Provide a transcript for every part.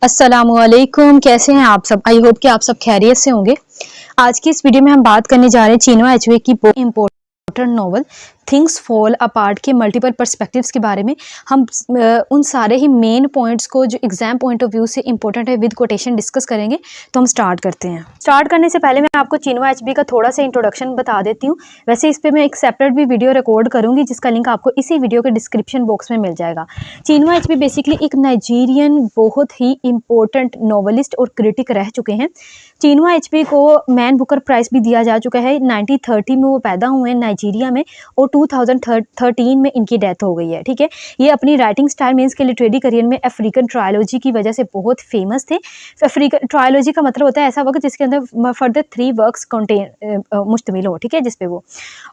अस्सलामुअलैकुम, कैसे हैं आप सब। आई होप कि आप सब खैरियत से होंगे। आज की इस वीडियो में हम बात करने जा रहे हैं चिनुआ एचवे की important novel things fall apart के मल्टीपल पर्सपेक्टिव्स के बारे में। हम उन सारे ही मेन पॉइंट्स को जो एग्जाम पॉइंट ऑफ व्यू से इंपॉर्टेंट है विद कोटेशन डिस्कस करेंगे। तो हम स्टार्ट करते हैं। स्टार्ट करने से पहले मैं आपको चिनुआ एचबी का थोड़ा सा इंट्रोडक्शन बता देती हूँ। वैसे इस पर मैं एक सेपरेट भी वीडियो रिकॉर्ड करूंगी जिसका लिंक आपको इसी वीडियो के डिस्क्रिप्शन बॉक्स में मिल जाएगा। चिनुआ एचबी बेसिकली एक नाइजीरियन बहुत ही इंपॉर्टेंट नॉवलिस्ट और क्रिटिक रह चुके हैं। चिनुआ एचबी को मैन बुकर प्राइज भी दिया जा चुका है। 1930 में वो पैदा हुए हैं नाइजीरिया में और 2013 में इनकी डेथ हो गई है। ठीक है, ये अपनी राइटिंग स्टाइल मीन्स के लिटरेरी करियर में अफ्रीकन ट्रायोलॉजी की वजह से बहुत फेमस थे। अफ्रीकन ट्रायोलॉजी का मतलब होता है ऐसा वर्क जिसके अंदर फर्दर 3 वर्क्स कंटेन मुश्तमिल हो। ठीक है, जिसपे वो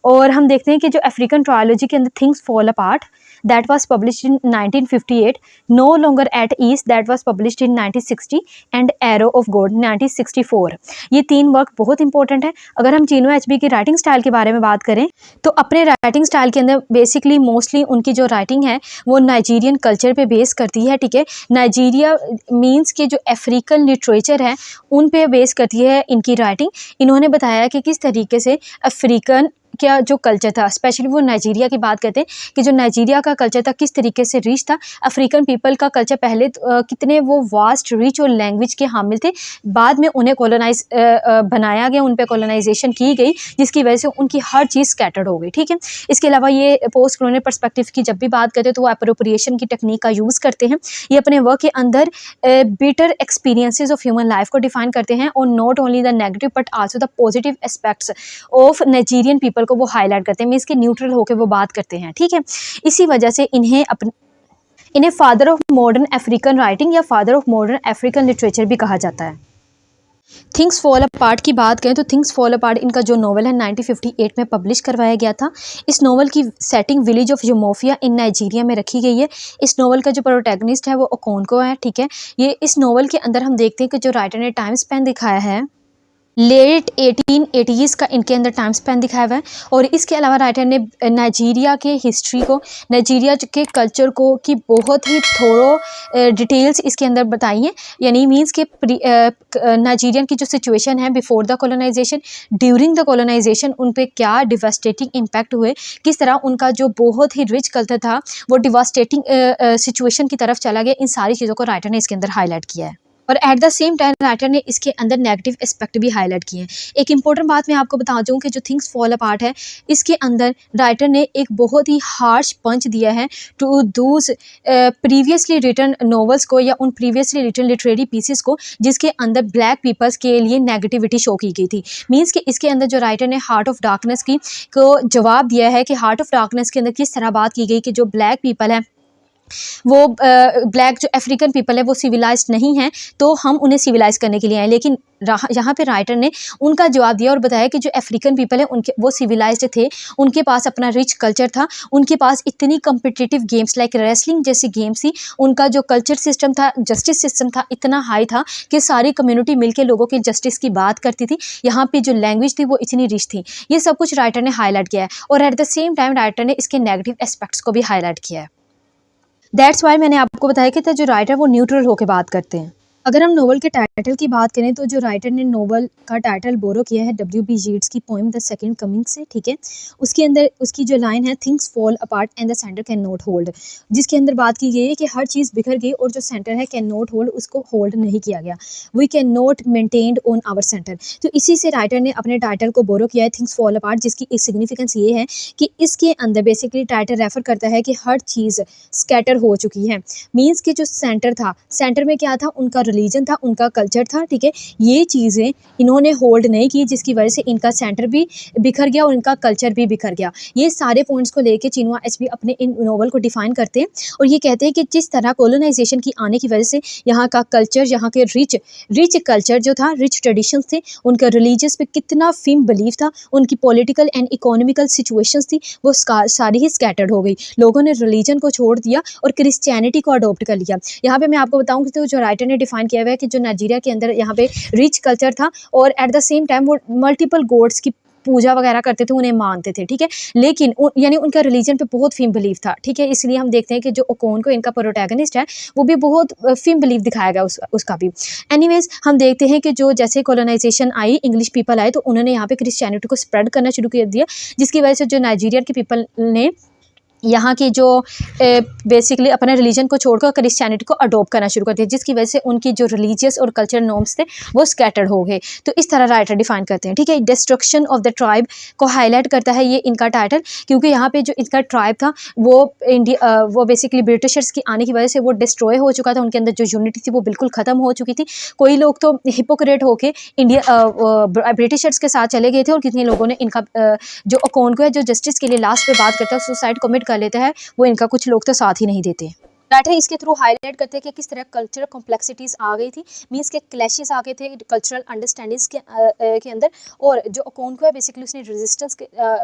और हम देखते हैं कि जो अफ्रीकन ट्रायोलॉजी के अंदर things fall apart that was published in 1958, No Longer at Ease that was published in 1960 and Arrow of God 1964। ये 3 वर्क बहुत इंपॉर्टेंट है। अगर हम चिनुआ एचबी की राइटिंग स्टाइल के बारे में बात करें तो अपने राइटिंग स्टाइल के अंदर बेसिकली मोस्टली उनकी जो राइटिंग है वो नाइजीरियन कल्चर पे बेस करती है। ठीक है, नाइजीरिया मीन्स के जो अफ्रीकन लिटरेचर है उन पे बेस करती है इनकी राइटिंग। इन्होंने बताया कि किस तरीके से अफ्रीकन क्या जो कल्चर था, स्पेशली वो नाइजीरिया की बात करते हैं कि जो नाइजीरिया का कल्चर था किस तरीके से रिच था। अफ्रीकन पीपल का कल्चर पहले कितने वो वास्ट रिच और लैंग्वेज के हामिल थे। बाद में उन्हें कॉलोनाइज बनाया गया, उन पे कॉलोनाइजेशन की गई जिसकी वजह से उनकी हर चीज़ स्कैटर्ड हो गई। ठीक है, इसके अलावा ये पोस्ट कॉलोनियल पर्सपेक्टिव की जब भी बात करते हैं तो वो अप्रोप्रिएशन की टेक्निक का यूज़ करते हैं। ये अपने वर्क के अंदर bitter experiences of human life को डिफाइन करते हैं और not only the negative but also the positive aspects of Nigerian people को वो हाईलाइट करते हैं। मीन्स के न्यूट्रल होकर वो बात करते हैं। ठीक है, इसी वजह से इन्हें father of modern African writing या father of modern African literature भी कहा जाता है। थिंग्स फॉल अपार्ट की बात करें तो थिंग्स फॉल अपार्ट इनका जो नॉवल है 1958 में पब्लिश करवाया गया था। इस नॉवल की setting village of Umuofia in Nigeria में रखी गई है। इस नॉवल का जो प्रोटैगनिस्ट है वो ओकोंको है। ठीक है, ये इस नॉवल के अंदर हम देखते हैं कि जो राइटर ने टाइम स्पेन दिखाया है लेट 1880s का इनके अंदर टाइम स्पेन दिखाया हुआ है। और इसके अलावा राइटर ने नाइजीरिया के हिस्ट्री को, नाइजीरिया के कल्चर को की बहुत ही थोड़ो डिटेल्स इसके अंदर बताई हैं। यानी मीन्स के नाइजीरियन की जो सिचुएशन है before the colonization, during the colonization, उन पे क्या डिवास्टेटिंग इम्पैक्ट हुए, किस तरह उनका जो बहुत ही रिच कल्चर था वो डिवास्टेटिंग सिचुएशन की तरफ चला गया। इन सारी चीज़ों को राइटर ने इसके अंदर हाईलाइट किया है। और at the same time writer ने इसके अंदर नेगेटिव एस्पेक्ट भी हाईलाइट किए हैं। एक इंपॉर्टेंट बात मैं आपको बता दूं कि जो थिंग्स फॉल अपार्ट है इसके अंदर राइटर ने एक बहुत ही हार्श पंच दिया है to those previously written novels को या उन प्रीवियसली रिटन लिटरेरी पीसेस को जिसके अंदर ब्लैक पीपल्स के लिए नेगेटिविटी शो की गई थी। मीन्स कि इसके अंदर जो राइटर ने हार्ट ऑफ डार्कनेस की को जवाब दिया है कि हार्ट ऑफ डार्कनेस के अंदर किस तरह बात की गई कि जो ब्लैक पीपल है वो ब्लैक जो अफ्रीकन पीपल है वो सिविलाइज्ड नहीं है तो हम उन्हें सिविलाइज करने के लिए आए। लेकिन यहाँ पे राइटर ने उनका जवाब दिया और बताया कि जो अफ्रीकन पीपल है उनके वो सिविलाइज्ड थे, उनके पास अपना रिच कल्चर था, उनके पास इतनी कम्पिटिटिव गेम्स लाइक रेसलिंग जैसी गेम्स थी, उनका जो कल्चर सिस्टम था, जस्टिस सिस्टम था, इतना हाई था कि सारी कम्युनिटी मिलकर लोगों की जस्टिस की बात करती थी। यहाँ पे जो लैंग्वेज थी वो इतनी रिच थी। ये सब कुछ राइटर ने हाईलाइट किया है और at the same time writer ने इसके नेगेटिव एस्पेक्ट्स को भी हाईलाइट किया है। दैट्स वाई मैंने आपको बताया कि जो राइटर वो न्यूट्रल होकर बात करते हैं। अगर हम नोवेल के टाइटल की बात करें तो जो राइटर ने नोवेल का टाइटल बोरो किया है W.B. येट्स की पोएम द सेकंड कमिंग से। ठीक है, उसके अंदर उसकी जो लाइन है things fall apart and the centre can not hold, जिसके अंदर बात की गई है कि हर चीज़ बिखर गई और जो सेंटर है कैन नॉट होल्ड, उसको होल्ड नहीं किया गया। We can not maintained on our centre. तो इसी से राइटर ने अपने टाइटल को बोरो किया है थिंग्स फॉल अपार्ट, जिसकी एक सिग्निफिकेंस ये है कि इसके अंदर बेसिकली टाइटल रेफर करता है कि हर चीज़ स्कैटर हो चुकी है। मीन्स कि जो सेंटर था, सेंटर में क्या था, उनका रिलीजन था, उनका कल्चर था। ठीक है, ये चीज़ें इन्होंने होल्ड नहीं की जिसकी वजह से इनका सेंटर भी बिखर गया और इनका कल्चर भी बिखर गया। ये सारे पॉइंट्स को लेके चिनुआ एचबी अपने इन नोवेल को डिफाइन करते हैं और ये कहते हैं कि जिस तरह कॉलोनाइजेशन की आने की वजह से यहाँ का कल्चर, यहाँ के रिच कल्चर जो था, रिच ट्रेडिशंस थे, उनका रिलीजियस पे कितना फिम बिलीव था, उनकी पॉलिटिकल एंड इकोनॉमिकल सिचुएशंस थी, वो सारी ही स्कैटर्ड हो गई। लोगों ने रिलीजन को छोड़ दिया और क्रिश्चियनिटी को अडॉप्ट कर लिया। यहाँ पे मैं आपको बताऊँ कि तो जो राइटर ने डिफाइन किया हुआ है कि जो नाइजीरिया के अंदर यहाँ पे रिच कल्चर था और एट द सेम टाइम वो मल्टीपल गॉड्स की पूजा वगैरह करते थे, उन्हें मानते थे, ठीक है। लेकिन यानी उनका रिलीजन पे बहुत फीम बिलीव था, ठीक है। इसलिए हम देखते हैं कि जो ओकोंको इनका प्रोटैगनिस्ट है वो भी बहुत फीम बिलीव दिखाया गया उसका भी। एनीवेज हम देखते हैं कि जो जैसे कॉलोनाइजेशन आई, इंग्लिश पीपल आए, तो उन्होंने यहाँ पे क्रिश्चियनिटी को स्प्रेड करना शुरू कर दिया, जिसकी वजह से जो नाइजीरिया के पीपल ने यहाँ की जो बेसिकली अपने रिलीजन को छोड़कर क्रिश्चियनिटी को अडोप्ट करना शुरू कर दिया, जिसकी वजह से उनकी जो रिलीजियस और कल्चरल नॉर्म्स थे वो स्कैटर्ड हो गए। तो इस तरह राइटर डिफाइन करते हैं, ठीक है। डिस्ट्रक्शन ऑफ द ट्राइब को हाईलाइट करता है ये इनका टाइटल, क्योंकि यहाँ पे जो इनका ट्राइब था वो बेसिकली ब्रिटिशर्स की आने की वजह से वो डिस्ट्रॉय हो चुका था, उनके अंदर जो यूनिटी थी वो बिल्कुल ख़त्म हो चुकी थी। कोई लोग तो हिपोक्रेट होके ब्रिटिशर्स के साथ चले गए थे, और कितने लोगों ने इनका जो ओकोंको है, जो जस्टिस के लिए लास्ट पे बात करता है, सुसाइड कमिट कर लेता है, वो इनका कुछ लोग तो साथ ही नहीं देते। राइटर इसके थ्रू हाईलाइट करते हैं कि किस तरह कल्चरल कॉम्प्लेक्सिटीज़ आ गई थी, मींस के क्लैशेस आ गए थे कल्चरल अंडरस्टैंडिंग्स के अंदर। और जो ओकोंको है बेसिकली उसने रेजिस्टेंस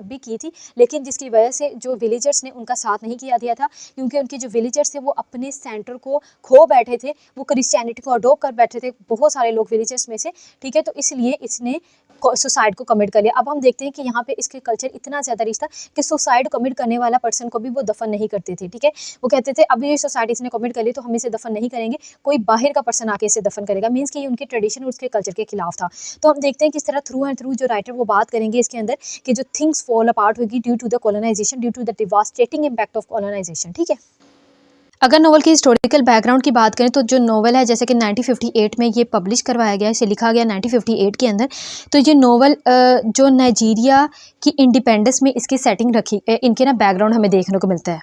भी की थी, लेकिन जिसकी वजह से जो विलेजर्स ने उनका साथ नहीं किया दिया था, क्योंकि उनके जो विलेजर्स थे वो अपने सेंटर को खो बैठे थे, वो क्रिश्चियनिटी को अडोप्ट कर बैठे थे, बहुत सारे लोग विलेजर्स में से, ठीक है। तो इसलिए इसने सुसाइड को कमिट कर लिया। अब हम देखते हैं कि यहाँ पे इसके कल्चर इतना ज़्यादा रिच था कि सुसाइड कमिट करने वाला पर्सन को भी वो दफन नहीं करते थे, ठीक है। वो कहते थे अब ये सोसाइटी इसने कमिट कर ली तो हम इसे दफन नहीं करेंगे, कोई बाहर का पर्सन आके इसे दफन करेगा, मीन्स कि ये उनके ट्रेडिशन और उसके कल्चर के खिलाफ था। तो हम देखते हैं किस तरह थ्रू एंड थ्रू जो राइटर वो बात करेंगे इसके अंदर कि जो थिंग्स फॉल अपार्ट होगी due to the colonization, due to the devastating impact of colonization, ठीक है। अगर नोवेल की हिस्टोरिकल बैकग्राउंड की बात करें तो जो नोवेल है जैसे कि 1958 में ये पब्लिश करवाया गया, इसे लिखा गया 1958 के अंदर। तो ये नोवेल जो नाइजीरिया की इंडिपेंडेंस में इसकी सेटिंग रखी, इनके ना बैकग्राउंड हमें देखने को मिलता है।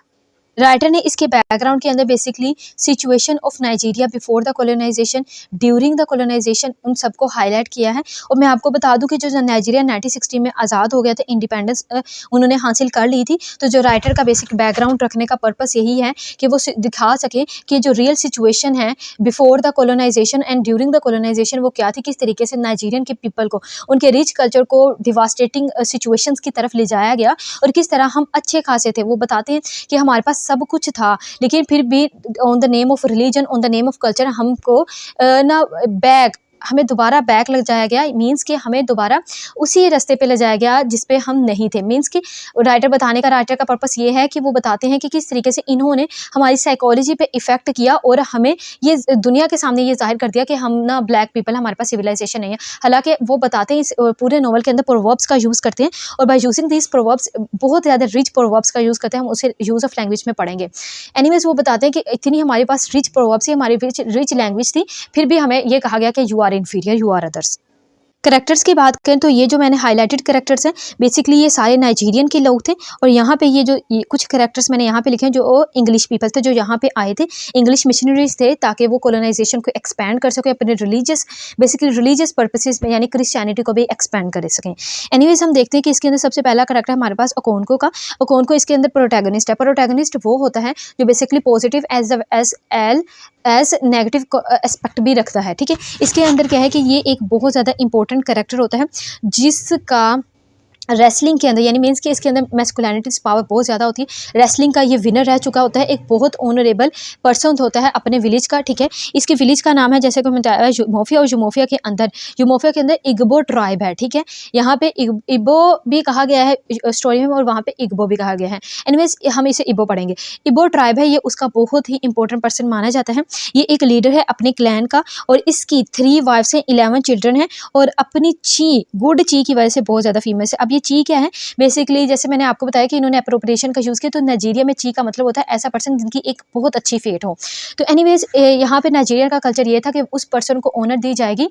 राइटर ने इसके बैकग्राउंड के अंदर basically situation of Nigeria before the colonization, during the colonization, उन सबको हाईलाइट किया है। और मैं आपको बता दूं कि जो नाइजीरिया 1960 में आज़ाद हो गया था, इंडिपेंडेंस उन्होंने हासिल कर ली थी। तो जो राइटर का बेसिक बैकग्राउंड रखने का पर्पस यही है कि वो दिखा सके कि जो रियल सिचुएशन है before the colonization and during the colonization वो क्या थी, किस तरीके से नाइजीरियन के पीपल को उनके रिच कल्चर को डिवास्टेटिंग सिचुएशंस की तरफ ले जाया गया, और किस तरह हम अच्छे खासे थे। वो बताते हैं कि हमारे पास सब कुछ था, लेकिन फिर भी on the name of religion, on the name of culture हमको हमें दोबारा बैक लग जाया गया, मींस कि हमें दोबारा उसी रास्ते पे ले जाया गया जिस पे हम नहीं थे। मींस कि राइटर का पर्पस ये है कि वो बताते हैं कि किस तरीके से इन्होंने हमारी साइकोलॉजी पे इफेक्ट किया, और हमें ये दुनिया के सामने ये जाहिर कर दिया कि हम ना ब्लैक पीपल, हमारे पास सिविलाइजेशन नहीं है। हालांकि वो बताते हैं इस पूरे नॉवल के अंदर प्रोवर्ब्स का यूज़ करते हैं, और बाय यूजिंग दिस प्रोवर्ब्स बहुत ज़्यादा रिच प्रोवर्ब्स का यूज़ करते हैं, हम उसे यूज़ ऑफ लैंग्वेज में पढ़ेंगे। एनीवेज वो बताते हैं कि इतनी हमारे पास रिच प्रोवर्ब्स थी, हमारी रिच लैंग्वेज थी, फिर भी हमें ये कहा गया कि you are inferior, you are others। Characters की बात करें तो ये जो मैंने हाईलाइटेड करेक्टर्स हैं बेसिकली ये सारे नाइजीरियन के लोग थे, और यहाँ पे ये कुछ करेक्टर्स मैंने यहाँ पे लिखे हैं जो इंग्लिश पीपल थे, जो यहाँ पे आए थे, इंग्लिश मिशनरीज थे, ताकि वो कॉलोनाइजेशन को एक्सपैंड कर सके अपने रिलीजियस पर्पसेस में, यानी क्रिश्चियनिटी को भी एक्सपैंड कर सकें। एनीवेज हम देखते हैं कि इसके अंदर सबसे पहला करेक्टर हमारे पास ओकोंको का। ओकोंको इसके अंदर प्रोटैगनिस्ट है। प्रोटैगनिस्ट वो होता है जो basically positive as negative aspect भी रखता है, ठीक है। इसके अंदर क्या है कि ये एक बहुत ज़्यादा इंपॉर्टेंट कैरेक्टर होता है जिसका रेसलिंग के अंदर, यानी मीन्स कि इसके अंदर मैस्कुलिनिटी पावर बहुत ज़्यादा होती है। रेसलिंग का ये विनर रह चुका होता है, एक बहुत ऑनरेबल पर्सन होता है अपने विलेज का, ठीक है। इसके विलेज का नाम है जैसे कि मैं बताया यूमोफिया, और यूमोफिया के अंदर इग्बो ट्राइब है, ठीक है। यहाँ पे इग्बो भी कहा गया है स्टोरी में, और वहाँ पे इग्बो भी कहा गया है। एनीवेज हम इसे इग्बो पढ़ेंगे। इग्बो ट्राइब है, ये उसका बहुत ही इंपॉर्टेंट पर्सन माना जाता है। ये एक लीडर है अपने क्लैन का, और इसकी 3 वाइफ्स हैं, 11 चिल्ड्रन हैं, और अपनी गुड ची की वजह से बहुत ज़्यादा फेमस है। अब ये ची क्या है, बेसिकली जैसे मैंने आपको बताया कि इन्होंने अप्रोप्रिएशन का यूज़ किया, तो नाइजीरिया में ची का मतलब होता है ऐसा पर्सन जिनकी एक बहुत अच्छी फेट हो। तो एनीवेज यहाँ पे नाइजीरिया का कल्चर ये था कि उस पर्सन को ऑनर दी जाएगी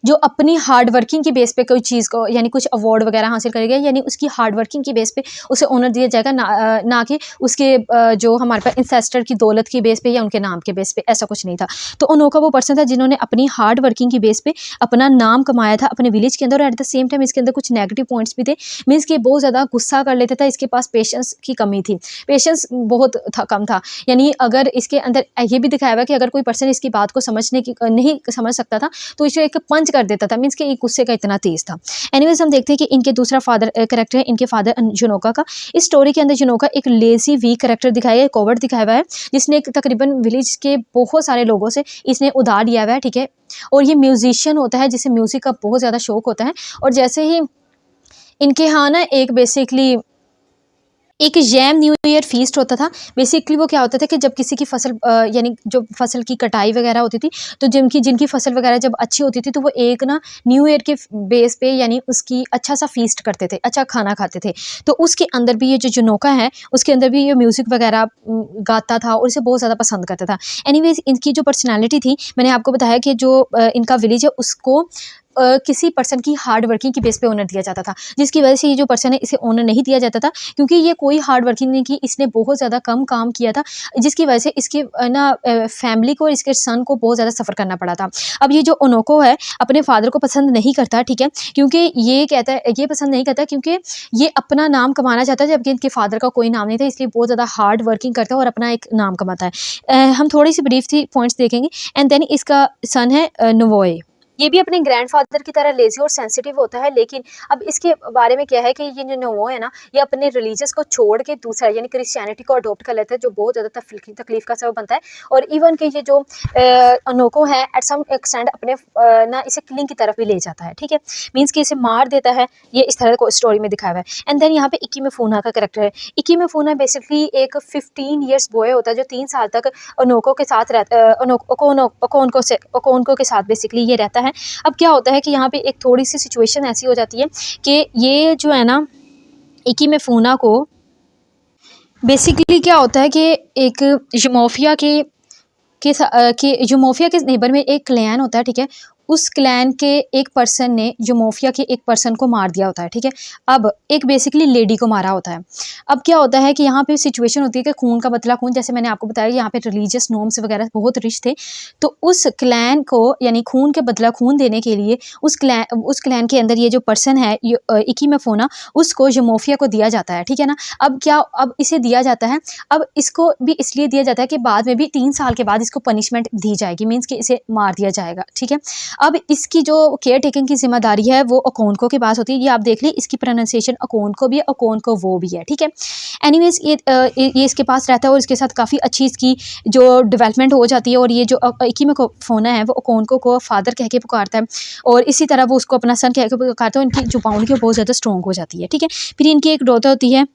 जो अपनी हार्ड वर्किंग की बेस पे कोई चीज़ को, यानी कुछ अवार्ड वगैरह हासिल करेगा, यानी उसकी हार्ड वर्किंग की बेस पे उसे ऑनर दिया जाएगा, ना कि उसके जो हमारे पास इंसेस्टर की दौलत की बेस पे या उनके नाम के बेस पे, ऐसा कुछ नहीं था। तो ओनोका वो पर्सन था जिन्होंने अपनी हार्ड वर्किंग की बेस पे अपना नाम कमाया था अपने विलेज के अंदर, और एट द सेम टाइम इसके अंदर कुछ नेगेटिव पॉइंट्स भी थे। मीन्स कि बहुत ज़्यादा गुस्सा कर लेता था, इसके पास पेशेंस की कमी थी, पेशेंस बहुत कम था। यानी अगर इसके अंदर ये भी दिखाया हुआ कि अगर कोई पर्सन इसकी बात को नहीं समझ सकता था तो इसे एक पंच कर देता था, मीन्स कि एक गुस्से का इतना तेज था। एनीवेज हम देखते हैं कि इनके दूसरा कैरेक्टर है, इनके फादर जुनोका का। इस स्टोरी के अंदर जुनोका एक लेजी वीक कैरेक्टर दिखाया है, कोवर्ट दिखाया हुआ है, जिसने तकरीबन विलेज के बहुत सारे लोगों से इसने उधार लिया हुआ है, ठीक है। और ये म्यूजिशियन होता है जिसे म्यूजिक का बहुत ज़्यादा शौक होता है, और जैसे ही इनके यहाँ ना एक बेसिकली एक जैम न्यू ईयर फीस्ट होता था। बेसिकली वो क्या होता था कि जब किसी की फसल यानी जो फसल की कटाई वगैरह होती थी, तो जिनकी फसल वगैरह जब अच्छी होती थी, तो वो एक ना न्यू ईयर के बेस पे यानी उसकी अच्छा सा फीस्ट करते थे, अच्छा खाना खाते थे। तो उसके अंदर भी ये जो जुनोका है, उसके अंदर भी ये म्यूज़िक वगैरह गाता था और इसे बहुत ज़्यादा पसंद करता था। एनीवेज़ इनकी जो पर्सनैलिटी थी, मैंने आपको बताया कि जो इनका विलेज है उसको किसी पर्सन की हार्ड वर्किंग की बेस पे ओनर दिया जाता था, जिसकी वजह से ये जो पर्सन है इसे ओनर नहीं दिया जाता था, क्योंकि ये कोई हार्ड वर्किंग नहीं की, इसने बहुत ज़्यादा कम काम किया था, जिसकी वजह से इसके फैमिली को और इसके सन को बहुत ज़्यादा सफ़र करना पड़ा था। अब ये जो ओनोको है अपने फादर को पसंद नहीं करता, ठीक है, क्योंकि ये कहता है ये पसंद नहीं करता क्योंकि ये अपना नाम कमाना चाहता है, जबकि इनके फादर का कोई नाम नहीं था, इसलिए बहुत ज़्यादा हार्ड वर्किंग करता है और अपना एक नाम कमाता है। हम थोड़ी सी ब्रीफ थी पॉइंट्स देखेंगे। एंड देन इसका सन है नोवोए। ये भी अपने ग्रैंडफादर की तरह लेजी और सेंसिटिव होता है, लेकिन अब इसके बारे में क्या है कि ये जो नोवो है ना, ये अपने रिलीजियस को छोड़ के दूसरा यानी क्रिश्चियनिटी को अडॉप्ट कर लेते हैं, जो बहुत ज़्यादा तकलीफ का सबब बनता है। और इवन कि ये जो अनोको है एट सम एक्सटेंड अपने ना इसे किलिंग की तरफ भी ले जाता है, ठीक है, मीन्स कि इसे मार देता है। ये इस तरह को स्टोरी में दिखाया हुआ है। एंड देन यहाँ पे इकी मिफूना का कैरेक्टर है। इकी मिफूना बेसिकली एक 15 ईयर्स बॉय होता है जो 3 साल तक अनोको के साथ ओकोनको के साथ बेसिकली ये रहता है। अब क्या होता है कि यहाँ पे एक थोड़ी सी सिचुएशन ऐसी हो जाती है कि ये जो है ना इकी मिफूना को बेसिकली क्या होता है कि एक यूमोफिया के नेबर में एक क्लैन होता है, ठीक है, उस क्लैन के एक पर्सन ने यूमोफिया के एक पर्सन को मार दिया होता है, ठीक है। अब एक बेसिकली लेडी को मारा होता है। अब क्या होता है कि यहाँ पे सिचुएशन होती है कि खून का बदला खून, जैसे मैंने आपको बताया यहाँ पे रिलीजियस नॉर्म्स वगैरह बहुत रिच थे, तो उस क्लैन को यानी खून के बदला खून देने के लिए उस क्लैन के अंदर ये जो पर्सन है इकी मिफूना, उसको यूमोफिया को दिया जाता है, ठीक है ना। अब इसे दिया जाता है, अब इसको भी इसलिए दिया जाता है कि बाद में भी 3 साल के बाद इसको पनिशमेंट दी जाएगी, मीन्स कि इसे मार दिया जाएगा, ठीक है। अब इसकी जो केयर टेकिंग की जिम्मेदारी है वो ओकोनको के पास होती है। ये आप देख लें, इसकी प्रोनाउंसिएशन ओकोनको भी है, ओकोनको वो भी है, ठीक है। एनीवेज ये इसके पास रहता है और इसके साथ काफ़ी अच्छी इसकी जो डेवलपमेंट हो जाती है। और ये जो इकी में फोना है वो ओकोनको को फादर कह के पुकारता है और इसी तरह वो उसको अपना सन कह के पुकारता है। इनकी जो बाउंड की बहुत ज़्यादा स्ट्रॉन्ग हो जाती है, ठीक है। फिर इनकी एक डॉटर होती है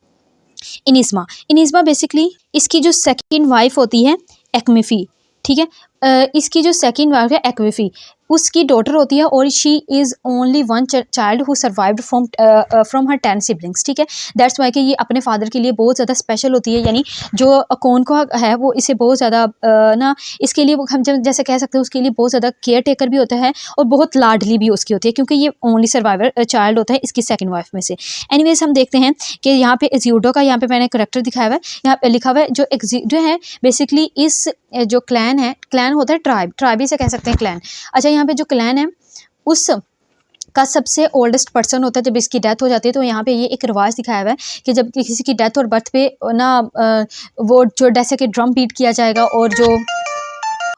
इनिस्मा बेसिकली इसकी जो सेकेंड वाइफ होती है एक्मिफी, ठीक है। इसकी जो सेकेंड वाइफ है एक्विफी, उसकी डॉटर होती है और she is only one child who survived from her 10 siblings, ठीक है। दैट्स वाई कि ये अपने फादर के लिए बहुत ज़्यादा स्पेशल होती है, यानी जो ओकोनको है वो इसे बहुत ज़्यादा ना इसके लिए हम जैसे कह सकते हैं उसके लिए बहुत ज़्यादा केयर टेकर भी होता है और बहुत लाडली भी उसकी होती है, क्योंकि ये ओनली सर्वाइवर चाइल्ड होता है इसकी सेकेंड वाइफ में से। एनीवेज हम देखते हैं कि यहाँ पे एजियोडो का यहाँ पे मैंने करेक्टर दिखाया हुआ है, यहाँ पे लिखा हुआ है जो है बेसिकली इस जो क्लैन होता है ट्राइब ही से कह सकते हैं क्लैन। अच्छा, यहाँ पे जो क्लैन है उस का सबसे ओल्डेस्ट पर्सन होता है। जब इसकी डेथ हो जाती है तो यहाँ पे ये एक रिवाज दिखाया हुआ है कि जब किसी की डेथ और बर्थ पे ना वो जो जैसे कि ड्रम बीट किया जाएगा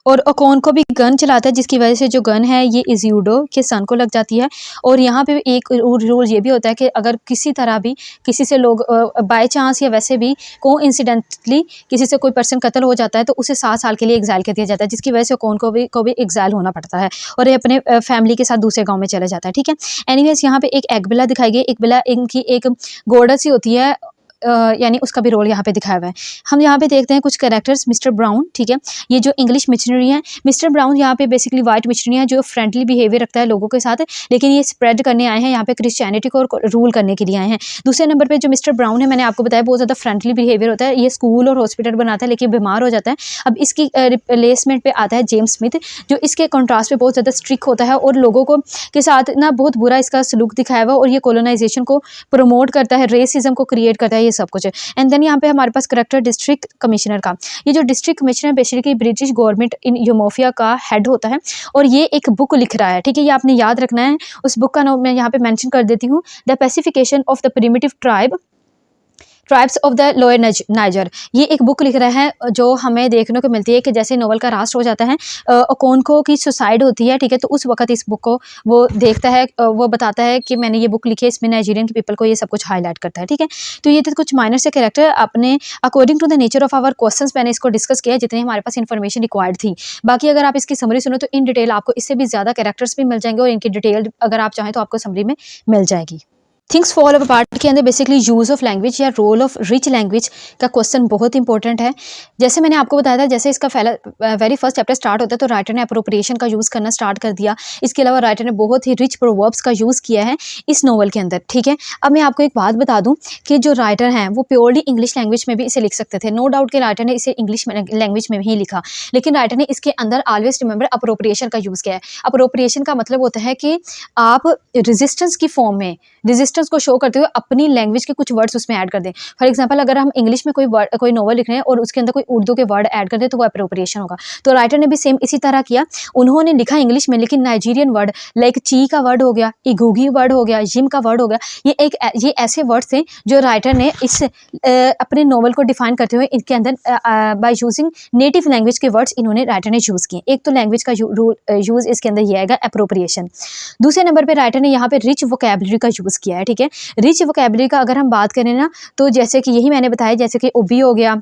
और ओकोन को भी गन चलाता है, जिसकी वजह से जो गन है ये इजियोडो के सन को लग जाती है। और यहाँ पे एक रूल ये भी होता है कि अगर किसी तरह भी किसी से लोग बाय चांस या वैसे भी कोइंसिडेंटली किसी से कोई पर्सन कत्ल हो जाता है तो उसे 7 साल के लिए एग्जाइल कर दिया जाता है, जिसकी वजह से ओकोन को भी एग्जाइल होना पड़ता है और ये अपने फैमिली के साथ दूसरे गाँव में चला जाता है, ठीक है। एनीवेज यहाँ पे एक एगबिला दिखाई गई। एगबिला इनकी एक गोडस ही होती है, यानी उसका भी रोल यहाँ पे दिखाया हुआ है। हम यहाँ पे देखते हैं कुछ कैरेक्टर्स। मिस्टर ब्राउन, ठीक है, ये जो इंग्लिश मिशनरी है। मिस्टर ब्राउन यहाँ पे बेसिकली वाइट मिशनरी है जो फ्रेंडली बिहेवियर रखता है लोगों के साथ, लेकिन ये स्प्रेड करने आए हैं यहाँ पे क्रिश्चियनिटी को और रूल करने के लिए आए हैं। दूसरे नंबर पे जो मिस्टर ब्राउन है, मैंने आपको बताया बहुत ज़्यादा फ्रेंडली बिहेवियर होता है, ये स्कूल और हॉस्पिटल बनाता है लेकिन बीमार हो जाता है। अब इसकी रिप्लेसमेंट पे आता है जेम्स स्मिथ, जो इसके कॉन्ट्रास्ट पे बहुत ज़्यादा स्ट्रिक्ट होता है और लोगों को के साथ ना बहुत बुरा इसका सलूक दिखाया हुआ और ये कॉलोनाइजेशन को प्रमोट करता है, रेसिज्म को क्रिएट करता है, ये सब कुछ है। एंड देन यहाँ पे हमारे पास करेक्टर डिस्ट्रिक्ट कमिश्नर का। ये जो district commissioner basically British government in Umuofia का हेड होता है और ये एक बुक लिख रहा है, ठीक है, ये आपने याद रखना है। उस बुक का नाम मैं यहाँ पे मेंशन कर देती हूँ, the pacification of the primitive tribes of the lower Niger. ये एक बुक लिख रहा है जो हमें देखने को मिलती है कि जैसे नोवेल का राष्ट्र हो जाता है, ओकोनको की सुसाइड होती है, ठीक है, तो उस वक्त इस बुक को वो देखता है, वो बताता है कि मैंने ये बुक लिखी है, इसमें नाइजीरियन के पीपल को ये सब कुछ हाईलाइट करता है, ठीक है। तो ये थे कुछ माइनर से कैरेक्टर अपने according to the nature of our questions मैंने इसको डिस्कस किया जितनी हमारे पास इन्फॉर्मेशन रिक्वायर्ड थी। बाकी अगर आप इसकी समरी सुनो तो इन डिटेल आपको इससे भी ज़्यादा कैरेक्टर्स भी मिल जाएंगे और इनकी डिटेल अगर आप चाहें तो आपको समरी में मिल जाएगी। थिंग्स फॉल अपार्ट के अंदर बेसिकली यूज़ ऑफ लैंग्वेज या रोल ऑफ रिच लैंग्वेज का क्वेश्चन बहुत इंपॉर्टेंट है। जैसे मैंने आपको बताया था, जैसे इसका वेरी फर्स्ट चैप्टर स्टार्ट होता है तो राइटर ने अप्रोप्रिएशन का यूज़ करना स्टार्ट कर दिया। इसके अलावा राइटर ने बहुत ही रिच प्रोवर्ब्स का यूज़ किया है इस नॉवल के अंदर, ठीक है। अब मैं आपको एक बात बता दूं कि जो राइटर हैं वो प्योरली इंग्लिश लैंग्वेज में भी इसे लिख सकते थे। नो डाउट कि राइटर ने इसे इंग्लिश लैंग्वेज में ही लिखा, लेकिन राइटर ने इसके अंदर ऑलवेज रिमेंबर अप्रोप्रिएशन का यूज़ किया है। अप्रोप्रिएशन का मतलब होता है कि आप रेजिस्टेंस की फॉर्म में, रेजिस्टेंस को शो करते हुए अपनी लैंग्वेज के कुछ वर्ड्स उसमें ऐड कर दें। फॉर एग्जांपल, अगर हम इंग्लिश में कोई नॉवल लिख रहे हैं और उसके अंदर कोई उर्दू के वर्ड ऐड कर दें तो वो अप्रोप्रिएशन होगा। तो राइटर ने भी सेम इसी तरह किया। उन्होंने लिखा इंग्लिश में, लेकिन नाइजीरियन वर्ड लाइक ची का वर्ड हो गया, इगूगी वर्ड हो गया, जिम का वर्ड हो गया, ये ऐसे वर्ड्स थे जो राइटर ने इस अपने नॉवल को डिफाइन करते हुए इनके अंदर बाय यूजिंग नेटिव लैंग्वेज के वर्ड्स इन्होंने राइटर ने यूज़ किए। एक तो लैंग्वेज का यूज़ इसके अंदर ये आएगा अप्रोप्रिएशन। दूसरे नंबर पे राइटर ने यहाँ पे रिच वोकैबुलरी का यूज़ किया है, ठीक है। रिच वोकैबुलरी का अगर हम बात करें ना, तो जैसे कि यही मैंने बताया, जैसे कि ओबी हो गया,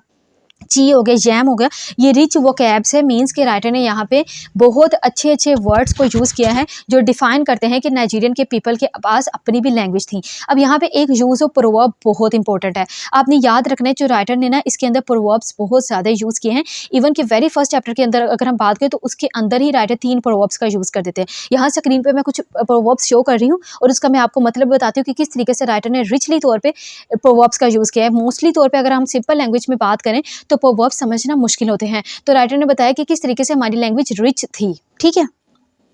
ची हो गया, जैम हो गया, ये रिच वोकैब्स है। मीन्स के राइटर ने यहाँ पे बहुत अच्छे अच्छे वर्ड्स को यूज़ किया है जो डिफाइन करते हैं कि नाइजीरियन के पीपल के पास अपनी भी लैंग्वेज थी। अब यहाँ पे एक यूज़ ऑफ प्रोवर्ब बहुत इंपॉर्टेंट है, आपने याद रखना है। जो राइटर ने ना इसके अंदर प्रोवर्ब्स बहुत ज़्यादा यूज़ किए हैं। इवन कि वेरी फर्स्ट चैप्टर के अंदर अगर हम बात करें तो उसके अंदर ही राइटर 3 प्रोवर्ब्स का यूज़ कर देते हैं। यहाँ स्क्रीन पर मैं कुछ प्रोवर्ब्स शो कर रही हूँ और उसका मैं आपको मतलब बताती हूँ कि किस तरीके से राइटर ने रिचली तौर पर प्रोवर्ब्स का यूज़ किया है। मोस्टली तौर पर अगर हम सिंपल लैंग्वेज में बात करें तो प्रोवर्ब्स समझना मुश्किल होते हैं। तो राइटर ने बताया कि किस तरीके से हमारी लैंग्वेज रिच थी, ठीक है।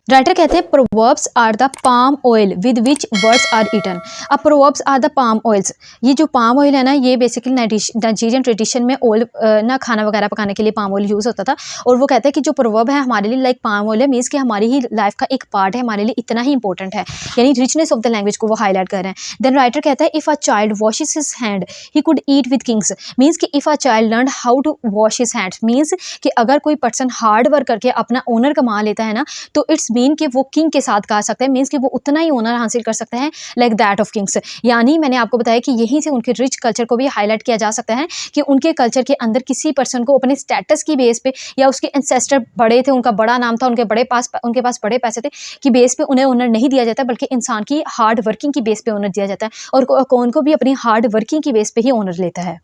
राइटर कहते हैं proverbs are the palm oil with which words are eaten. अब proverbs are the palm oils, ये जो पाम ऑयल है ना, ये बेसिकली नाइजीरियन ट्रेडिशन में ऑयल ना खाना वगैरह पकाने के लिए पाम ऑयल यूज़ होता था। और वो कहते हैं कि जो प्रोवर्ब है हमारे लिए लाइक पाम ऑयल है, मीन्स कि हमारी ही लाइफ का एक पार्ट है, हमारे लिए इतना ही इंपॉर्टेंट है, यानी रिचनेस ऑफ द लैंग्वेज को वो हाईलाइट कर रहे हैं। देन राइटर कहता है if a child washes his hand he could eat with kings. Means कि if a child learn how to wash his hands, means कि अगर कोई पर्सन हार्ड वर्क करके अपना ओनर कमा लेता है ना, तो इट्स मीन कि वो किंग के साथ कहा सकते हैं। मीन्स कि वो उतना ही ओनर हासिल कर सकते हैं लाइक दैट ऑफ किंग्स। यानी मैंने आपको बताया कि यहीं से उनके रिच कल्चर को भी हाईलाइट किया जा सकता है कि उनके कल्चर के अंदर किसी पर्सन को अपने स्टेटस की बेस पे या उसके एंसेस्टर बड़े थे, उनका बड़ा नाम था, उनके पास बड़े पैसे थे, कि बेस पे उन्हें ओनर नहीं दिया जाता, बल्कि इंसान की हार्ड वर्किंग की बेस पे ओनर दिया जाता है। और कौन को भी अपनी हार्ड वर्किंग की बेस पे ही ओनर लेता है।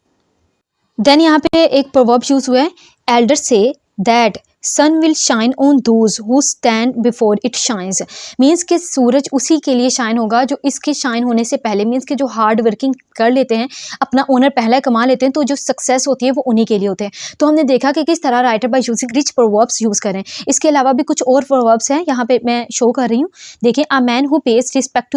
देन यहाँ पे एक प्रोवर्ब यूज हुआ है, एल्डर्स से that sun will shine on those who stand before it shines. Means कि सूरज उसी के लिए शाइन होगा जो इसके शाइन होने से पहले, मीन्स कि जो हार्ड वर्किंग कर लेते हैं, अपना ओनर पहले कमा लेते हैं, तो जो सक्सेस होती है वो उन्हीं के लिए होते हैं। तो हमने देखा कि किस तरह writer by using rich proverbs use करें। इसके अलावा भी कुछ और प्रोवर्ब्स हैं, यहाँ पे मैं शो कर रही हूँ। देखिए, a man who pays respect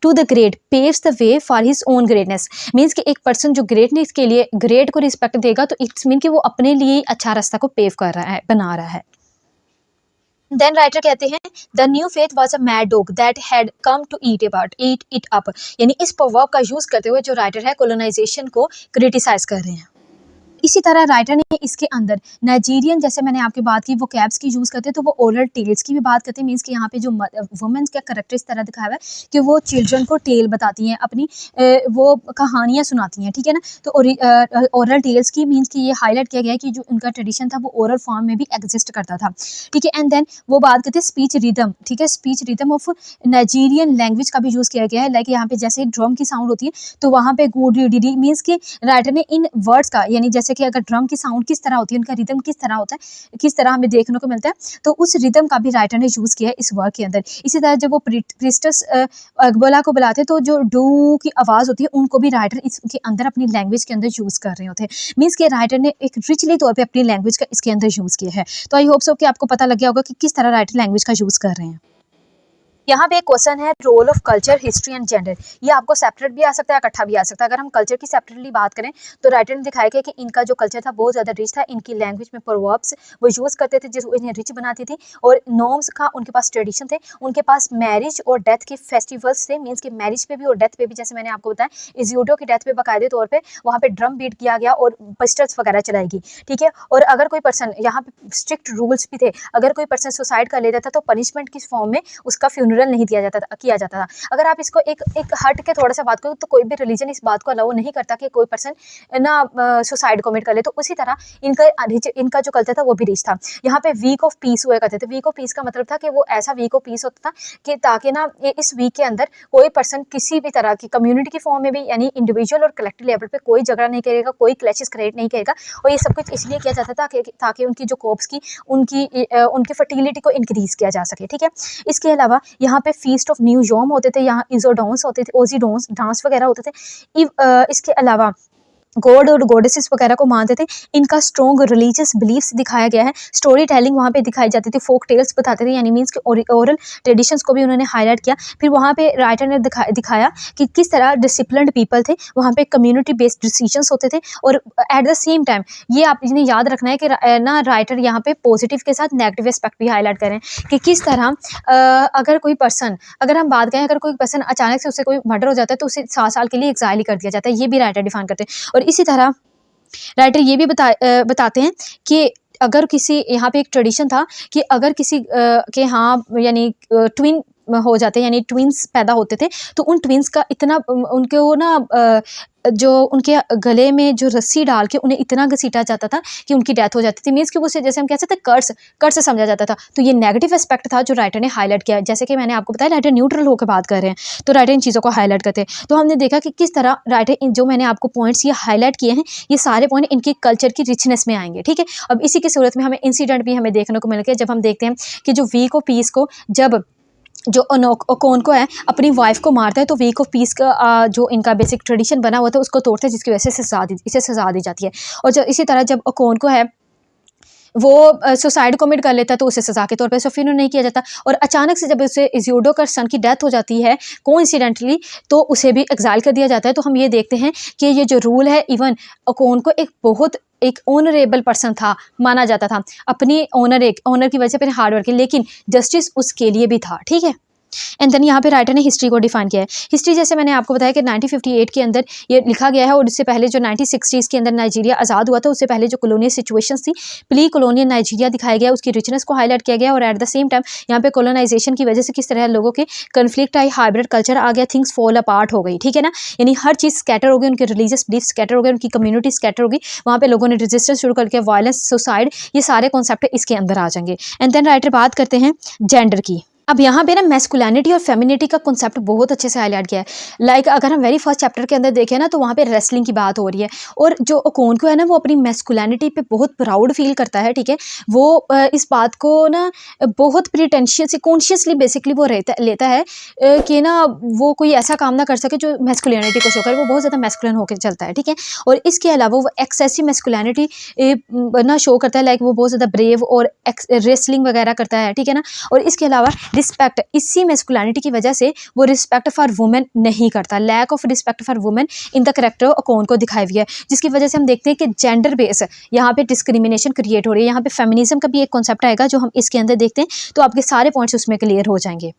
to the great paves the way for his own greatness. Means कि एक पर्सन जो ग्रेटनेस के लिए ग्रेट को रिस्पेक्ट देगा, तो इट्स मीन कि वो अपने लिए अच्छा रास्ता को पेव कर रहा है, बना रहा है। देन राइटर कहते हैं the new faith was a mad dog that had come to eat it up. यानी इस प्रोवर्ब का यूज करते हुए जो राइटर है कोलोनाइजेशन को क्रिटिसाइज कर रहे हैं। इसी तरह राइटर ने इसके अंदर नाइजीरियन, जैसे मैंने आपकी बात की, वो कैब्स की यूज़ करते हैं, तो वो ओरल टेल्स की भी बात करते हैं। मीन्स कि यहाँ पे जो वुमेन्स का करेक्टर इस तरह दिखाया हुआ है कि वो चिल्ड्रन को टेल बताती हैं, अपनी वो कहानियाँ सुनाती हैं, ठीक है ना। तो ओरल टेल्स की मीन्स कि ये हाईलाइट किया गया है कि जो उनका ट्रेडिशन था वो ओरल फॉर्म में भी एग्जिस्ट करता था, ठीक है। एंड देन वो बात करते हैं स्पीच रिदम, ठीक है, speech rhythm of Nigerian language का भी यूज़ किया गया है। लाइक यहाँ पे जैसे ड्रम की साउंड होती है तो वहाँ पे गुडी मीन्स कि राइटर ने इन वर्ड्स का, यानी जैसे कि अगर ड्रम की साउंड किस तरह होती है, उनका रिदम किस तरह होता है, किस तरह हमें देखने को मिलता है, तो उस रिदम का भी राइटर ने यूज़ किया है इस वर्क के अंदर। इसी तरह जब वो प्रिस्टस अगबोला को बुलाते हैं तो जो डू की आवाज़ होती है उनको भी राइटर इसके अंदर अपनी लैंग्वेज के अंदर यूज़ कर रहे होते हैं। मीन्स के राइटर ने एक रिचली तौर पर अपनी लैंग्वेज का इसके अंदर यूज़ किया है। तो आई होप सो कि आपको पता लग गया होगा कि किस तरह राइटर लैंग्वेज का यूज़ कर रहे हैं। यहाँ पे एक क्वेश्चन है role of culture, history and gender. ये आपको सेपरेट भी आ सकता है, इकट्ठा भी आ सकता है। अगर हम कल्चर की सेपरेटली बात करें तो राइटर ने दिखाया कि इनका जो कल्चर था बहुत ज़्यादा रिच था। इनकी लैंग्वेज में प्रोवर्ब्स वो यूज़ करते थे जो इन्हें रिच बनाती थी, और नॉर्म्स का उनके पास ट्रेडिशन थे। उनके पास मैरिज और डेथ के फेस्टिवल्स थे। मीन्स कि मैरिज पे भी और डेथ पे भी, जैसे मैंने आपको बताया, इजियोडो की डेथ पे बाकायदे तौर पर वहाँ पर ड्रम बीट किया गया और पिस्टल्स वगैरह चलाएगी, ठीक है। और अगर कोई पर्सन, यहाँ पे स्ट्रिक्ट रूल्स भी थे, अगर कोई पर्सन सुसाइड कर लेता था तो पनिशमेंट किस फॉर्म में उसका फ्यूनरल फ्यूनरल नहीं किया जाता था। अगर आप इसको एक हट के थोड़ा सा बात करो तो कोई भी रिलीजन इस बात को अलाउ नहीं करता कि कोई पर्सन ना सुसाइड कमिट कर ले। तो उसी तरह इनका जो कल्चर था वो भी रिच था। यहाँ पे वीक ऑफ पीस हुआ करते थे। वीक ऑफ पीस का मतलब था कि वो ऐसा वीक ऑफ पीस होता था कि ताकि ना इस वीक के अंदर कोई पर्सन किसी भी तरह की कम्युनिटी की फॉर्म में भी यानी इंडिविजुअल और कलेक्टिव लेवल पे कोई झगड़ा नहीं करेगा, कोई क्लैशेस क्रिएट नहीं करेगा। और ये सब कुछ इसलिए किया जाता था ताकि उनकी जो कोप्स की उनकी फर्टिलिटी को इंक्रीज किया जा सके। ठीक है, इसके अलावा यहाँ पे फीस्ट ऑफ न्यू यॉम होते थे, यहाँ इजोडोंस होते थे, ओजीडोंस डांस वगैरह होते थे। इसके अलावा गॉड और गॉडेसेस वगैरह को मानते थे। इनका स्ट्रॉन्ग रिलीजियस बिलीफ्स दिखाया गया है। स्टोरी टेलिंग वहाँ पे दिखाई जाती थी, फोक टेल्स बताते थे, यानी मीन्स के ओरल ट्रेडिशंस को भी उन्होंने हाईलाइट किया। फिर वहाँ पे राइटर ने दिखाया कि किस तरह डिसिप्लिन्ड पीपल थे, वहाँ पे कम्युनिटी बेस्ड डिसीजंस होते थे। और एट द सेम टाइम ये आप इन्हें याद रखना है कि ना राइटर यहाँ पे पॉजिटिव के साथ नेगेटिव एस्पेक्ट भी हाईलाइट करें कि किस तरह अगर कोई पर्सन, अगर हम बात करें, अगर कोई पर्सन अचानक से उससे कोई मर्डर हो जाता है तो उसे 7 साल के लिए एक्साइल ही कर दिया जाता है। ये भी राइटर डिफाइन करते हैं। और इसी तरह राइटर ये भी बताते हैं कि अगर किसी, यहाँ पे एक ट्रेडिशन था कि अगर किसी के यहाँ यानी ट्विन हो जाते हैं, यानी ट्विंस पैदा होते थे, तो उन ट्विंस का इतना उनके वो ना जो उनके गले में जो रस्सी डाल के उन्हें इतना घसीटा जाता था कि उनकी डेथ हो जाती थी। मीन्स कि उसे जैसे हम कह सकते हैं कर्स समझा जाता था। तो ये नेगेटिव एस्पेक्ट था जो राइटर ने हाईलाइट किया। जैसे कि मैंने आपको बताया राइटर न्यूट्रल होकर बात कर रहे हैं, तो राइटर इन चीज़ों को हाईलाइट करते हैं। तो हमने देखा कि किस तरह राइटर जो मैंने आपको पॉइंट्स ये हाईलाइट किए हैं, ये सारे पॉइंट इनके कल्चर की रिचनेस में आएंगे। ठीक है, अब इसी की सूरत में हमें इंसिडेंट भी हमें देखने को मिल गया जब हम देखते हैं कि जो वीक ऑफ पीस को जब जो ओकोनको है अपनी वाइफ को मारता है, तो वीक ऑफ पीस का जो इनका बेसिक ट्रेडिशन बना हुआ था उसको तोड़ता है, जिसकी वजह से इसे सजा दी जाती है। और जब इसी तरह जब ओकोनको है वो सुसाइड कमिट कर लेता है तो उसे सजा के तौर पर सफीनो नहीं किया जाता। और अचानक से जब उसे इजियोडो का सन की डेथ हो जाती है कोइंसिडेंटली, तो उसे भी एग्जाइल कर दिया जाता है। तो हम ये देखते हैं कि ये जो रूल है, इवन ओकोनको एक ऑनरेबल पर्सन था, माना जाता था, अपनी ऑनर की वजह से, अपने हार्डवर्क की, लेकिन जस्टिस उसके लिए भी था। ठीक है, एंड देन यहाँ पे राइटर ने हिस्ट्री को डिफाइन किया है। हिस्ट्री जैसे मैंने आपको बताया कि 1958 के अंदर ये लिखा गया है, और इससे पहले जो 1960s के अंदर नाइजीरिया आज़ाद हुआ था, उससे पहले जो कॉलोनियल सिचुएशंस थी, प्री कॉलोनियल नाइजीरिया दिखाया गया, उसकी रिचनेस को हाईलाइट किया गया। और एट द सेम टाइम यहाँ पे कॉलोनाइजेशन की वजह से किस तरह लोगों के कन्फ्लिक्ट आई, हाइब्रिड कल्चर आ गया, थिंग्स फॉल अपार्ट हो गई। ठीक है ना, यानी हर चीज़ स्कैटर हो गई, उनके रिलीजियस बिलीफ स्कैटर हो गए, उनकी कम्युनिटी स्कैटर हो गई, वहाँ पे लोगों ने रेजिस्टेंस शुरू करके वायलेंस, सुसाइड, ये सारे कॉन्सेप्ट इसके अंदर आ जाएंगे। एंड देन राइटर बात करते हैं जेंडर की। अब यहाँ पे ना मैस्कुलिनिटी और फेमिनिटी का कॉन्सेप्ट बहुत अच्छे से हाईलाइट किया है। लाइक अगर हम वेरी फर्स्ट चैप्टर के अंदर देखें ना, तो वहाँ पे रेसलिंग की बात हो रही है, और जो ओकोनको है ना वो अपनी मैस्कुलिनिटी पे बहुत प्राउड फील करता है। ठीक है, वो इस बात को ना बहुत प्रिटेंशियसली कॉन्शियसली बेसिकली वो लेता है कि ना वो कोई ऐसा काम ना कर सके जो मैस्कुलिनिटी को शो करे, वो बहुत ज़्यादा मैस्कुलिन होकर चलता है। ठीक है, और इसके अलावा वो एक्सेसिव मैस्कुलिनिटी ना शो करता है, लाइक वो बहुत ज़्यादा ब्रेव और रेसलिंग वगैरह करता है। ठीक है ना, और इसके अलावा रिस्पेक्ट, इसी मैस्कुलिनिटी की वजह से वो रिस्पेक्ट फॉर वुमेन नहीं करता। Lack of respect for women in the character Okonkwo दिखाई हुई है, जिसकी वजह से हम देखते हैं कि जेंडर बेस यहाँ पे डिस्क्रिमिनेशन क्रिएट हो रही है। यहाँ पे फेमिनिज्म का भी एक कॉन्सेप्ट आएगा जो हम इसके अंदर देखते हैं, तो आपके सारे पॉइंट्स उसमें क्लियर हो जाएंगे।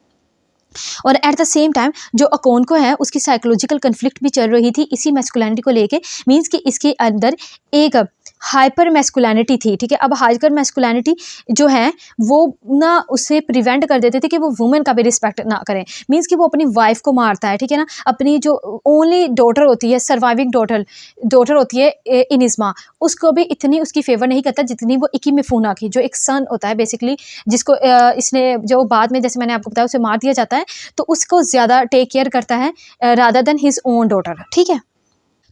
और एट द सेम टाइम जो ओकोनको है उसकी साइकोलॉजिकल कन्फ्लिक्ट भी चल रही थी इसी मैस्कुलिनिटी को लेके, मीन्स कि इसके अंदर एक हाइपर मैस्कुलिनिटी थी। ठीक है, अब हाइपर मैस्कुलिनिटी जो है वो ना उसे प्रिवेंट कर देते थे कि वो वुमेन का भी रिस्पेक्ट ना करें, मीन्स कि वो अपनी वाइफ को मारता है। ठीक है ना, अपनी जो ओनली डॉटर होती है, सर्वाइविंग डॉटर होती है इनिस्मा, उसको भी इतनी उसकी फेवर नहीं करता जितनी वो इकी मिफूना की, जो एक सन होता है बेसिकली, जिसको इसने जो बाद में जैसे मैंने आपको बताया उसे मार दिया जाता है, तो उसको ज़्यादा टेक केयर करता है rather than his own daughter. ठीक है,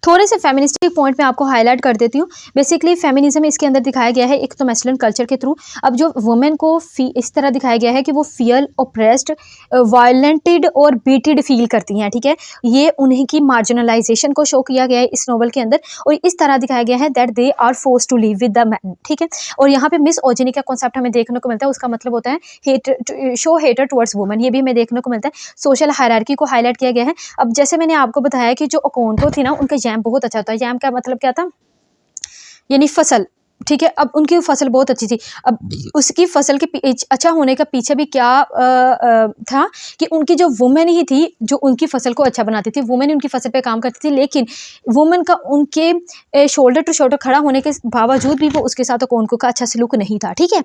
थोड़े से फेमिनिस्टिक पॉइंट में आपको हाईलाइट कर देती हूँ। बेसिकली फेमिनिज्म इसके अंदर दिखाया गया है एक तो मैस्कुलिन कल्चर के थ्रू। अब जो वुमेन को इस तरह दिखाया गया है कि वो फियर, ओप्रेस्ड, वायलेंटेड और बीटेड फील करती हैं। ठीक है, ये उन्हीं की मार्जिनलाइजेशन को शो किया गया है इस नॉवल के अंदर, और इस तरह दिखाया गया है that they are forced to live with the man. ठीक है, और यहाँ पे मिस ओजिनी का कॉन्सेप्ट हमें देखने को मिलता है, उसका मतलब होता है शो हेटर टुवर्ड्स वुमेन, ये भी हमें देखने को मिलता है। सोशल हायरार्की को हाईलाइट किया गया है। अब जैसे मैंने आपको बताया कि जो ओकोनको थी ना, उनका जैम बहुत अच्छा था। जैम का मतलब क्या था, यानी फसल। ठीक है, अब उनकी फसल बहुत अच्छी थी। अब उसकी फसल के अच्छा होने का पीछे भी क्या था कि उनकी जो वुमेन ही थी जो उनकी फसल को अच्छा बनाती थी, वुमेन उनकी फसल पे काम करती थी, लेकिन वुमेन का उनके शोल्डर टू शोल्डर खड़ा होने के बावजूद भी वो उसके साथ उनको का अच्छा सलूक नहीं था। ठीक है,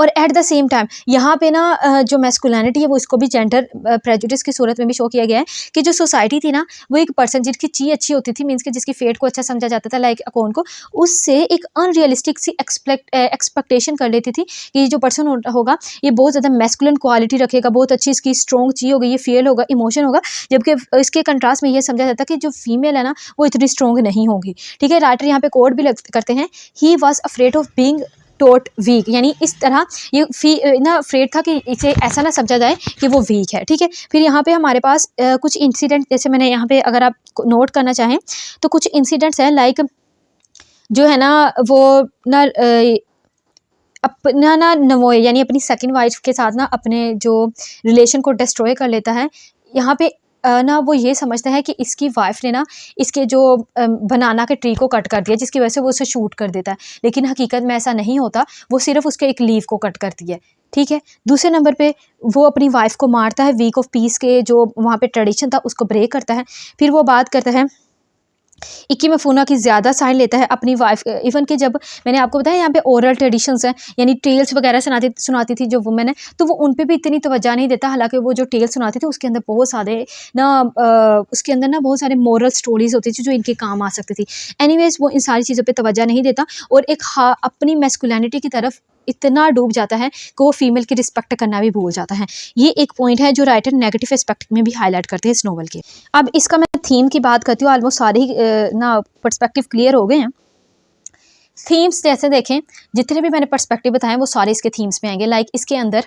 और एट द सेम टाइम यहाँ पे ना जो मैस्कुलिनिटी है वो इसको भी जेंडर प्रेजुडिस की सूरत में भी शो किया गया है कि जो सोसाइटी थी ना वो एक पर्सन जिसकी ची अच्छी होती थी, मीन्स कि जिसकी फेट को अच्छा समझा जाता था लाइक अकोन को, उससे एक अनरियलिस्टिक सी एक्सपेक्टेशन कर लेती थी कि जो पर्सन होगा ये बहुत ज़्यादा मैस्कुलिन क्वालिटी रखेगा, बहुत अच्छी इसकी स्ट्रॉन्ग ची होगी, ये फेल होगा, इमोशन होगा, जबकि इसके कंट्रास्ट में ये समझा जाता है कि जो फीमेल है ना वो इतनी स्ट्रॉन्ग नहीं होगी। ठीक है, राइटर यहाँ पे कोड भी करते हैं, he was afraid of being thought weak, यानी इस तरह ये ना अफ्रेड था कि इसे ऐसा ना समझा जाए कि वो वीक है। ठीक है, फिर यहाँ पे हमारे पास कुछ इंसिडेंट, जैसे मैंने यहाँ पे अगर आप नोट करना चाहें तो कुछ इंसिडेंट्स हैं, लाइक जो है ना वो ना अपना ना नवोए यानी अपनी सेकंड वाइफ के साथ ना अपने जो रिलेशन को डिस्ट्रॉय कर लेता है। यहाँ पे ना वो ये समझता है कि इसकी वाइफ ने ना इसके जो बनाना के ट्री को कट कर दिया, जिसकी वजह से वो उसे शूट कर देता है, लेकिन हकीकत में ऐसा नहीं होता, वो सिर्फ उसके एक लीव को कट करती है। ठीक है, दूसरे नंबर पे वो अपनी वाइफ को मारता है, वीक ऑफ पीस के जो वहाँ पे ट्रेडिशन था उसको ब्रेक करता है। फिर वो बात करता है इक्की मफूना की ज़्यादा साइड लेता है अपनी वाइफ, इवन कि जब मैंने आपको बताया यहाँ पे ओरल ट्रेडिशंस हैं, यानी टेल्स वगैरह सुनाती थी जो वुमेन है, तो वो उन पे भी इतनी तवज्जो नहीं देता, हालांकि वो जो टेल्स सुनाती थी उसके अंदर बहुत सारे ना उसके अंदर ना बहुत सारे मोरल स्टोरीज होती थी जो इनके काम आ सकती थी। एनीवेज वो इन सारी चीज़ों पर तवज्जो नहीं देता और एक अपनी मैस्कुलिनिटी की तरफ इतना डूब जाता है कि वो फीमेल की रिस्पेक्ट करना भी भूल जाता है। ये एक पॉइंट है जो राइटर नेगेटिव एस्पेक्ट में भी हाईलाइट करते हैं इस नॉवल के। अब इसका मैं थीम की बात करती हूँ, ऑलमोस्ट सारे ही ना पर्सपेक्टिव क्लियर हो गए हैं। थीम्स जैसे देखें, जितने भी मैंने पर्सपेक्टिव बताए वो सारे इसके थीम्स में आएंगे। लाइक इसके अंदर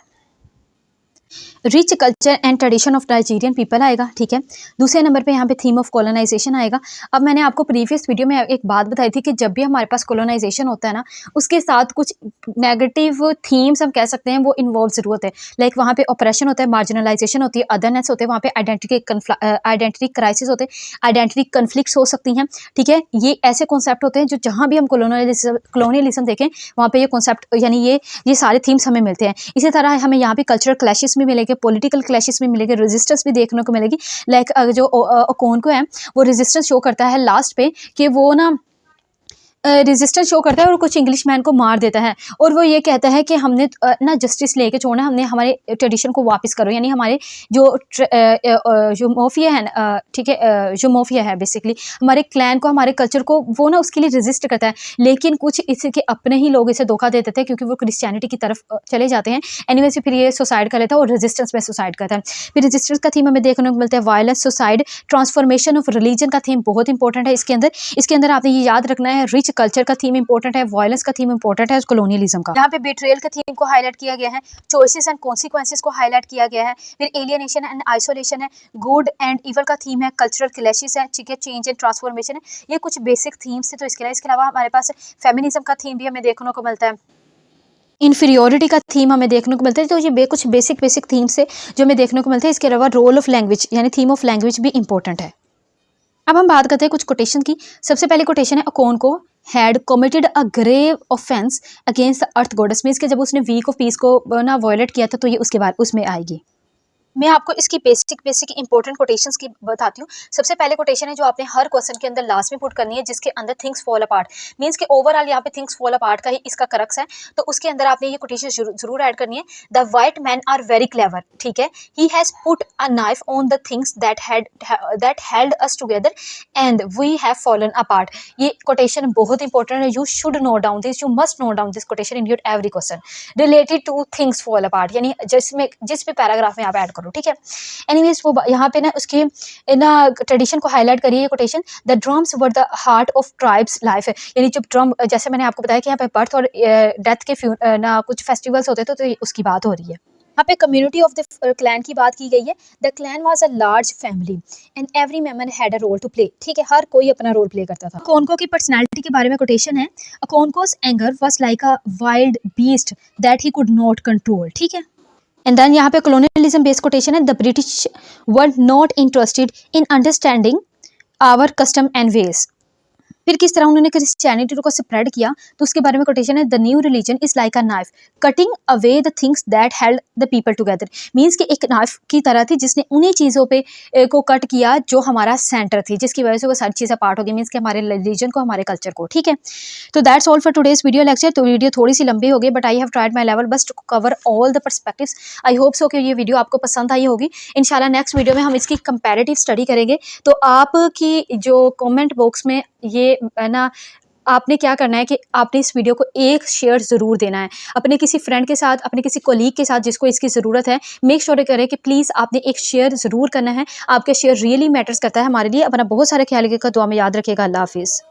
rich culture and tradition of Nigerian people आएगा। ठीक है, दूसरे नंबर पे यहाँ पे थीम ऑफ कॉलोनाइजेशन आएगा। अब मैंने आपको प्रीवियस वीडियो में एक बात बताई थी कि जब भी हमारे पास कॉलोनाइजेशन होता है ना उसके साथ कुछ नेगेटिव थीम्स हम कह सकते हैं वो इन्वॉल्व जरूर होते हैं। लाइक वहाँ पे ऑपरेशन होता है, मार्जिनलाइजेशन होती है, अदरनेस होते हैं, वहाँ पे आइडेंटिटी क्राइसिस होते हैं, आइडेंटिटी कन्फ्लिक्ट्स हो सकती हैं। ठीक है, ये ऐसे कॉन्सेप्ट होते हैं जो जहाँ भी हम कॉलोनियलिज्म देखें वहाँ पे ये कॉन्सेप्ट यानी ये सारे थीम्स हमें मिलते हैं। इसी तरह हमें यहाँ पे कल्चरल क्लैशेस भी मिलेंगे, पॉलिटिकल क्लैशेस में मिलेंगे, रेजिस्टेंस भी देखने को मिलेगी। लाइक जो ओकोन को है वो रेजिस्टेंस शो करता है लास्ट पे कि वो ना रेजिस्टेंस शो करता है और कुछ इंग्लिश मैन को मार देता है और वो ये कहता है कि हमने ना जस्टिस लेके छोड़ना, हमने हमारे ट्रेडिशन को वापस करो, यानी हमारे जो मोफिया है, ठीक है, जो मोफिया है बेसिकली हमारे क्लैन को, हमारे कल्चर को वो ना उसके लिए रेजिस्ट करता है, लेकिन कुछ इसके अपने ही लोग इसे धोखा दे देते हैं क्योंकि वो क्रिश्चियनिटी की तरफ चले जाते हैं। एनीवे से फिर ये सुसाइड कर लेता है और रेजिस्टेंस में सुसाइड करता है। फिर रेजिस्टेंस का थीम हमें देखने को मिलता है violence, suicide, transformation of religion का थीम बहुत इंपॉर्टेंट है इसके अंदर आपने ये याद रखना है, रिच कल्चर का थीम इंपॉर्टेंट है, वायलेंस का थीम इंपॉर्टेंट है, कॉलोनियलिज्म का। यहाँ पे बेट्रेयल का थीम को हाईलाइट किया गया है, चॉइसेस एंड कॉन्सिक्वेंसेस को हाईलाइट किया गया है, फिर एलियनेशन एंड आइसोलेशन है, गुड एंड इवल का थीम है, कल्चरल क्लैशेस है, ठीक है, चेंज एंड ट्रांसफॉर्मेशन है। ये कुछ बेसिक थीम्स है। तो इसके अलावा हमारे पास फेमिनिज्म का थीम भी हमें देखने को मिलता है, इन्फीरियोरिटी का थीम हमें देखने को मिलता है। तो ये कुछ बेसिक थीम्स है जो हमें देखने को मिलते हैं। इसके अलावा रोल ऑफ लैंग्वेज यानी थीम ऑफ लैंग्वेज भी इंपॉर्टेंट है। अब हम बात करते हैं कुछ कोटेशन की। सबसे पहले कोटेशन है Okonkwo had committed a grave offence against the earth goddess, means के जब उसने वीक ऑफ पीस को ना वायलेट किया था तो ये उसके बाद उसमें आएगी। मैं आपको इसकी बेसिक इंपॉर्टेंट कोटेशंस की बताती हूँ। सबसे पहले कोटेशन है जो आपने हर क्वेश्चन के अंदर लास्ट में पुट करनी है, जिसके अंदर थिंग्स फॉल अपार्ट, मींस के ओवरऑल यहाँ पे थिंग्स फॉल अपार्ट का ही इसका करक्स है। तो उसके अंदर आपने ये कोटेशन जरूर ऐड करनी है। The white man are very clever, ठीक है, he has put a knife on the things that held us together and we have fallen apart. ये कोटेशन बहुत इंपॉर्टेंट है, you should note down this, you must note down this quotation in your every question related to things fall apart, यानी जिस भी paragraph में आप add करो। ठीक है, एनीवेज वो यहाँ पे ना उसके ना ट्रेडिशन को हाईलाइट करिए। ये quotation, the drums were the heart of tribes life है, यानी जब ड्रम, जैसे मैंने आपको बताया कि यहाँ पे बर्थ और डेथ के ना कुछ फेस्टिवल्स होते थे तो उसकी बात हो रही है। यहाँ पे कम्युनिटी ऑफ द क्लैन की बात की गई है। The clan was a large family and every member had a role to play, ठीक है, हर कोई अपना रोल प्ले करता था। अकोनको की पर्सनालिटी के बारे में कोटेशन है, Okonkwo's anger was like a wild beast that he could not control, ठीक है। एंड देन यहाँ पे कॉलोनियलिज्म बेस्ड कोटेशन है, the British were not interested in understanding our custom and ways. फिर किस तरह उन्होंने क्रिश्चियनिटी को स्प्रेड किया, तो उसके बारे में कोटेशन है, the new religion is like a knife cutting away the things that held the people together. Means कि एक नाइफ की तरह थी जिसने उन्हीं चीज़ों पे को कट किया जो हमारा सेंटर थी, जिसकी वजह से वो सारी चीज़ें पार्ट हो गई, मीन्स कि हमारे रिलीजन को, हमारे कल्चर को। ठीक है, तो that's all for today's video lecture. तो वीडियो थोड़ी सी लंबी हो गई, but I have tried my level best to cover all the perspectives. I hope so कि ये वीडियो आपको पसंद आई होगी। इंशाल्लाह नेक्स्ट वीडियो में हम इसकी कंपैरेटिव स्टडी करेंगे। तो आपकी जो कमेंट बॉक्स में ये ना, आपने क्या करना है कि आपने इस वीडियो को एक शेयर ज़रूर देना है अपने किसी फ्रेंड के साथ, अपने किसी कोलीग के साथ जिसको इसकी ज़रूरत है। मेक श्योर करें कि प्लीज़ आपने एक शेयर ज़रूर करना है। आपके शेयर रियली मैटर्स करता है हमारे लिए। अपना बहुत सारे ख्याल रखिएगा, दुआ में याद रखिएगा। अल्लाह हाफिज़।